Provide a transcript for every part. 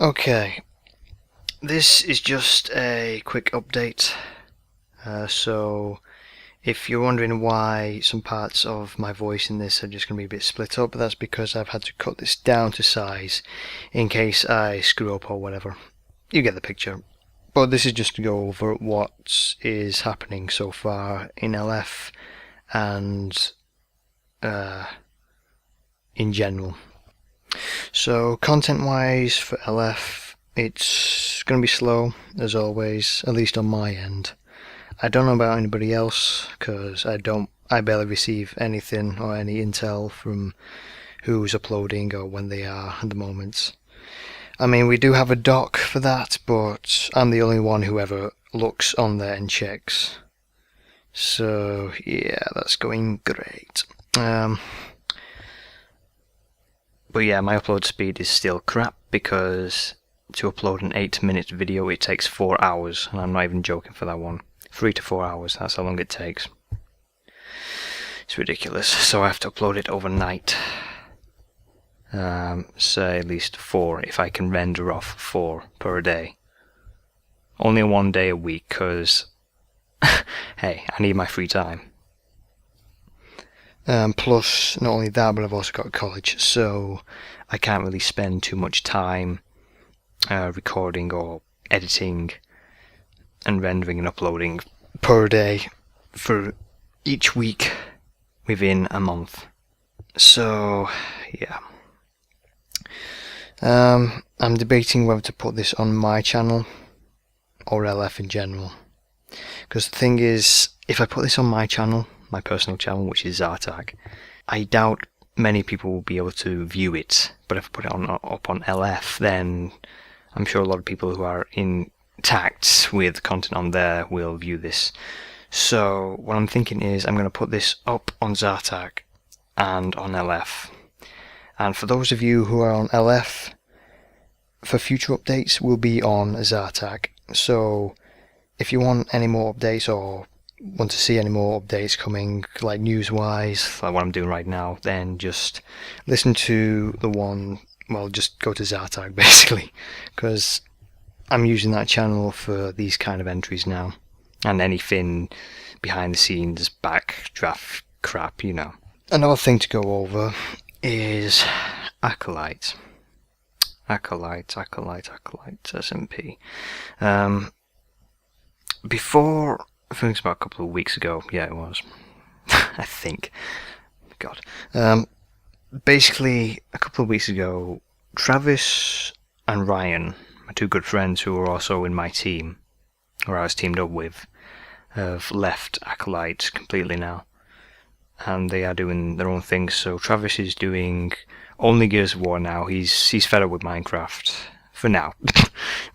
Okay, this is just a quick update. So if you're wondering why some parts of my voice in this are just going to be a bit split up, that's because I've had to cut this down to size in case I screw up or whatever. You get the picture. But this is just to go over what is happening so far in LF and in general. So content-wise for LF, it's going to be slow as always, at least on my end. I don't know about anybody else because I barely receive anything or any intel from who's uploading or when they are at the moment. I mean, we do have a doc for that, but I'm the only one who ever looks on there and checks. So yeah, that's going great. But yeah, my upload speed is still crap because to upload an 8-minute video it takes 4 hours, and I'm not even joking for that one. 3 to 4 hours, that's how long it takes. It's ridiculous, so I have to upload it overnight. Say at least 4 if I can render off 4 per day. Only 1 day a week because hey, I need my free time. Plus, not only that, but I've also got college, so I can't really spend too much time recording or editing and rendering and uploading per day for each week within a month. So yeah, I'm debating whether to put this on my channel or LF in general, because the thing is, if I put this on my channel, my personal channel, which is Zartag, I doubt many people will be able to view it. But if I put it up on LF, then I'm sure a lot of people who are intact with content on there will view this. So what I'm thinking is I'm going to put this up on Zartag and on LF. And for those of you who are on LF, for future updates will be on Zartag. So if you want any more updates or want to see any more updates coming, like news-wise, like what I'm doing right now, then just listen to the one, well, just go to Zartag basically, because I'm using that channel for these kind of entries now, and anything behind the scenes, backdraft crap, you know. Another thing to go over is Acolyte, SMP. Before, I think it's about a couple of weeks ago, yeah it was, I think, God. Basically, a couple of weeks ago, Travis and Ryan, my two good friends who were also in my team, or I was teamed up with, have left Acolyte completely now. And they are doing their own thing. So Travis is doing only Gears of War now. He's fed up with Minecraft, for now.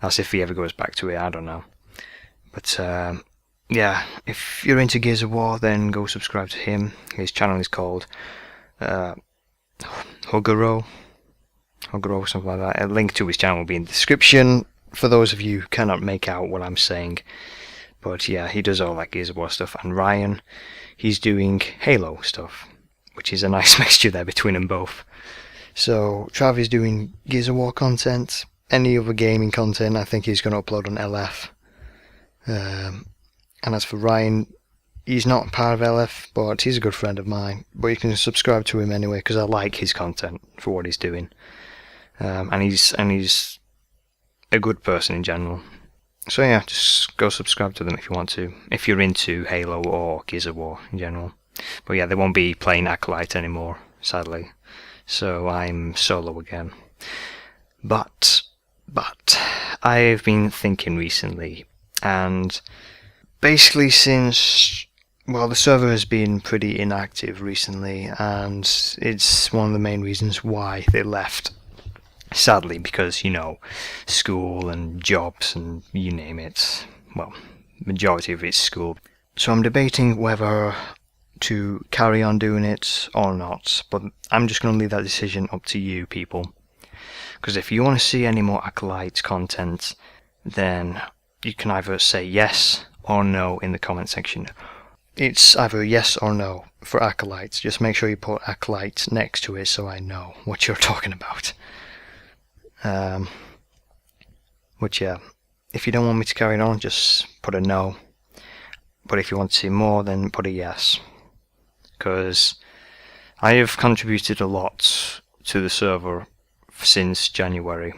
That's if he ever goes back to it, I don't know. But yeah, if you're into Gears of War, then go subscribe to him. His channel is called Huggeroh, something like that. A link to his channel will be in the description for those of you who cannot make out what I'm saying. But yeah, he does all that Gears of War stuff. And Ryan, he's doing Halo stuff, which is a nice mixture there between them both. So Travis doing Gears of War content. Any other gaming content I think he's going to upload on LF. And as for Ryan, he's not part of LF, but he's a good friend of mine. But you can subscribe to him anyway, because I like his content for what he's doing. And he's a good person in general. So yeah, just go subscribe to them if you want to, if you're into Halo or Gears of War in general. But yeah, they won't be playing Acolyte anymore, sadly. So I'm solo again. But I've been thinking recently, and basically since, well, the server has been pretty inactive recently, and it's one of the main reasons why they left. Sadly, because, you know, school and jobs and you name it. Well, majority of it's school. So I'm debating whether to carry on doing it or not, but I'm just going to leave that decision up to you people. Because if you want to see any more Acolyte content, then you can either say yes or no in the comment section. It's either yes or no for Acolyte. Just make sure you put Acolyte next to it so I know what you're talking about. Which, yeah, if you don't want me to carry on, just put a no. But if you want to see more, then put a yes. Because I have contributed a lot to the server since January,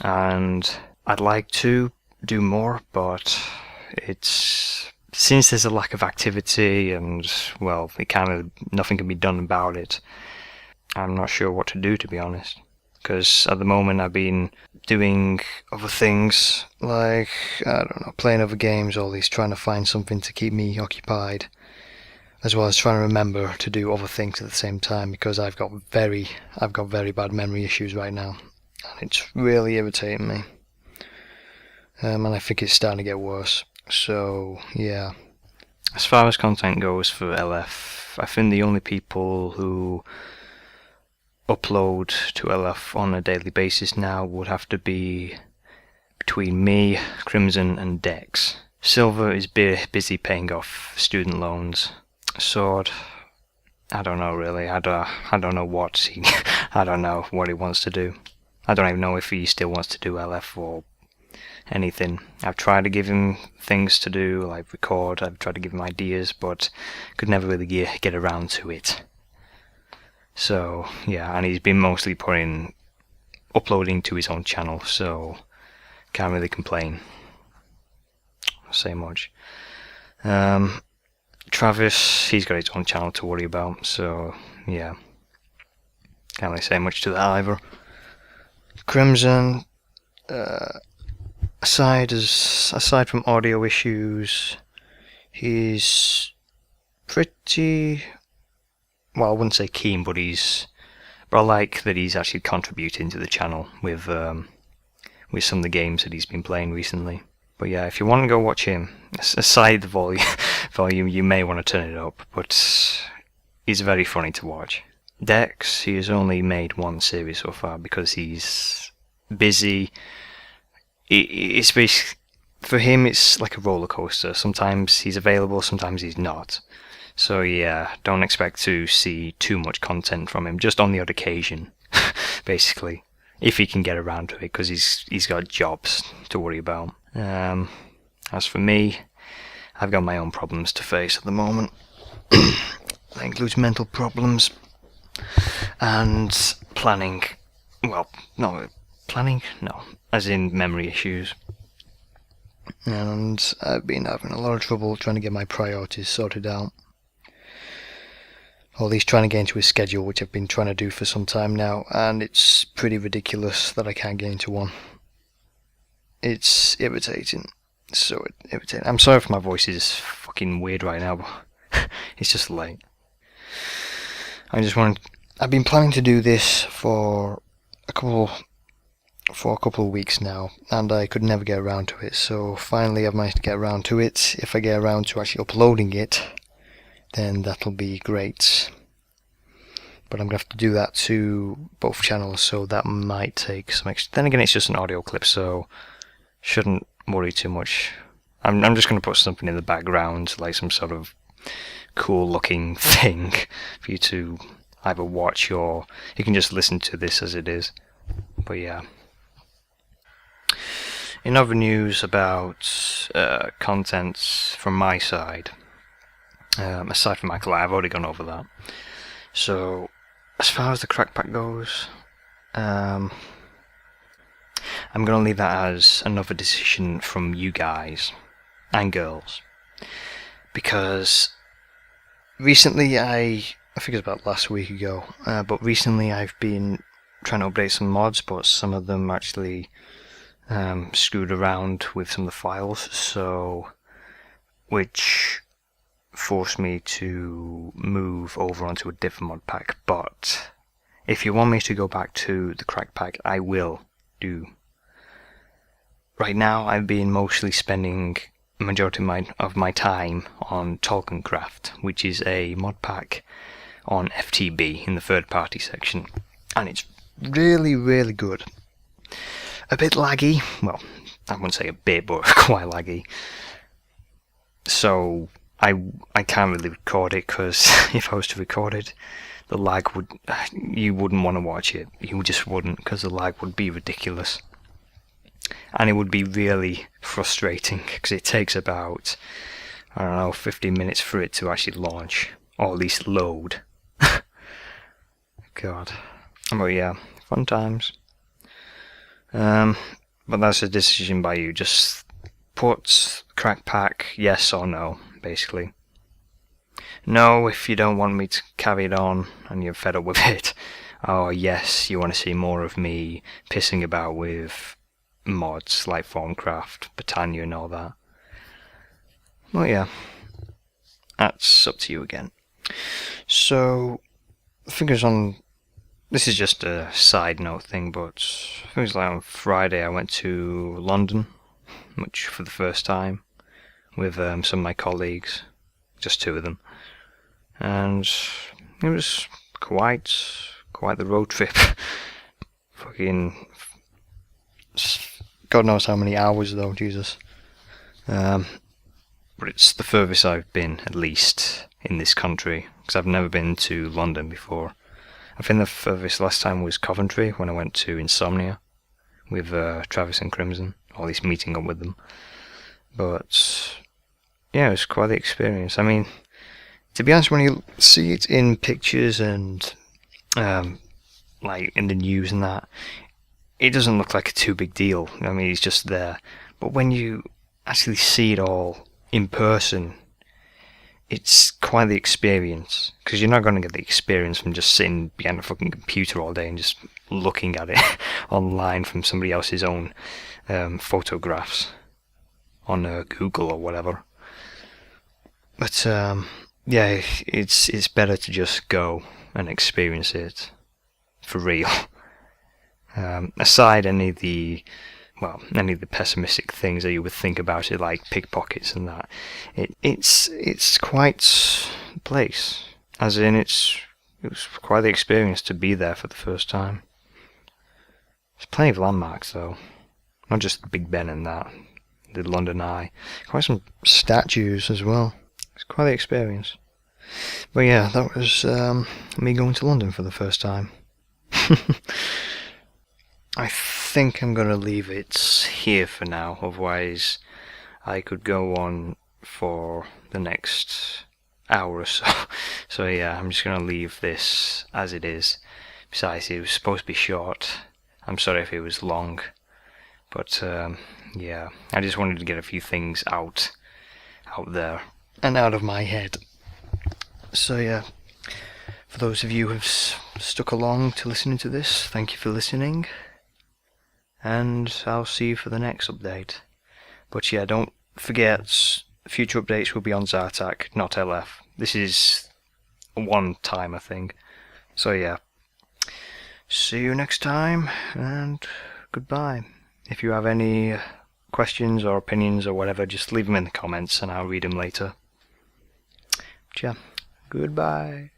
and I'd like to do more, but since there's a lack of activity and, well, nothing can be done about it, I'm not sure what to do, to be honest. Because at the moment I've been doing other things, like, I don't know, playing other games, all these, trying to find something to keep me occupied, as well as trying to remember to do other things at the same time, because I've got very bad memory issues right now, and it's really irritating me. And I think it's starting to get worse. So yeah. As far as content goes for LF, I think the only people who upload to LF on a daily basis now would have to be between me, Crimson, and Dex. Silver is busy paying off student loans. Sword, I don't know really. I don't know what I don't know what he wants to do. I don't even know if he still wants to do LF or anything. I've tried to give him things to do, like record. I've tried to give him ideas, but could never really get around to it. So yeah, and he's been mostly uploading to his own channel, so can't really complain. I'll say much. Travis, he's got his own channel to worry about, so yeah, can't really say much to that either. Crimson, aside from audio issues, he's pretty, well, I wouldn't say keen, but I like that he's actually contributing to the channel with some of the games that he's been playing recently. But yeah, if you want to go watch him, aside the volume, you may want to turn it up, but he's very funny to watch. Dex, he has only made one series so far because he's busy. It's basically, for him, it's like a roller coaster. Sometimes he's available, sometimes he's not. So yeah, don't expect to see too much content from him, just on the odd occasion, basically, if he can get around to it, because he's got jobs to worry about. As for me, I've got my own problems to face at the moment. That includes mental problems and planning. Well, no, planning? No, as in memory issues. And I've been having a lot of trouble trying to get my priorities sorted out. Or at least trying to get into a schedule, which I've been trying to do for some time now, and it's pretty ridiculous that I can't get into one. It's irritating. So irritating. I'm sorry if my voice is fucking weird right now, but it's just late. I've been planning to do this for a couple of weeks now, and I could never get around to it, so finally I've managed to get around to it. If I get around to actually uploading it, then that'll be great. But I'm going to have to do that to both channels, so that might take some extra. Then again, it's just an audio clip, so shouldn't worry too much. I'm just going to put something in the background, like some sort of cool looking thing for you to either watch, or you can just listen to this as it is. But yeah. In other news about content from my side, aside from Michael, I've already gone over that. So, as far as the crack pack goes, I'm going to leave that as another decision from you guys and girls, because recently I think it was about last week ago, but recently I've been trying to update some mods, but some of them actually screwed around with some of the files, so which forced me to move over onto a different mod pack. But if you want me to go back to the crack pack, I will do. Right now I've been mostly spending a majority of my time on Tolkiencraft, which is a mod pack on FTB in the third party section, and it's really, really good. A bit laggy, well, I wouldn't say a bit, but quite laggy. So I can't really record it, because if I was to record it, the lag you wouldn't want to watch it. You just wouldn't, because the lag would be ridiculous. and it would be really frustrating because it takes about, I don't know, 15 minutes for it to actually launch, or at least load. God. But yeah, fun times. But that's a decision by you. Just put crack pack yes or no, basically. No if you don't want me to carry it on and you're fed up with it. Or yes, you want to see more of me pissing about with mods like Formcraft, Britannia and all that. Well, yeah, that's up to you again. So, fingers on. This is just a side note thing, but I think it was like on Friday I went to London, which for the first time, with some of my colleagues, just 2 of them, and it was quite the road trip. Fucking God knows how many hours though, Jesus. But it's the furthest I've been, at least, in this country, because I've never been to London before. I think the furthest last time was Coventry, when I went to Insomnia with Travis and Crimson, or at least meeting up with them. But yeah, it was quite the experience. I mean, to be honest, when you see it in pictures and like in the news and that, it doesn't look like a too big deal. I mean, it's just there. But when you actually see it all in person, it's quite the experience, because you're not going to get the experience from just sitting behind a fucking computer all day and just looking at it online from somebody else's own photographs on Google or whatever. But yeah, it's better to just go and experience it for real. Aside any of the pessimistic things that you would think about it, like pickpockets and that, it's quite a place. As in, it was quite the experience to be there for the first time. There's plenty of landmarks though, not just the Big Ben and that, the London Eye. Quite some statues as well. It's quite the experience. But yeah, that was me going to London for the first time. I think I'm going to leave it here for now, otherwise I could go on for the next hour or so. So yeah, I'm just going to leave this as it is. Besides, it was supposed to be short. I'm sorry if it was long. But yeah, I just wanted to get a few things out there and out of my head. So yeah, for those of you who have stuck along to listening to this, thank you for listening. And I'll see you for the next update. But yeah, don't forget, future updates will be on Zartak, not LF. This is a one-timer thing. So yeah, see you next time, and goodbye. If you have any questions or opinions or whatever, just leave them in the comments and I'll read them later. But yeah, goodbye.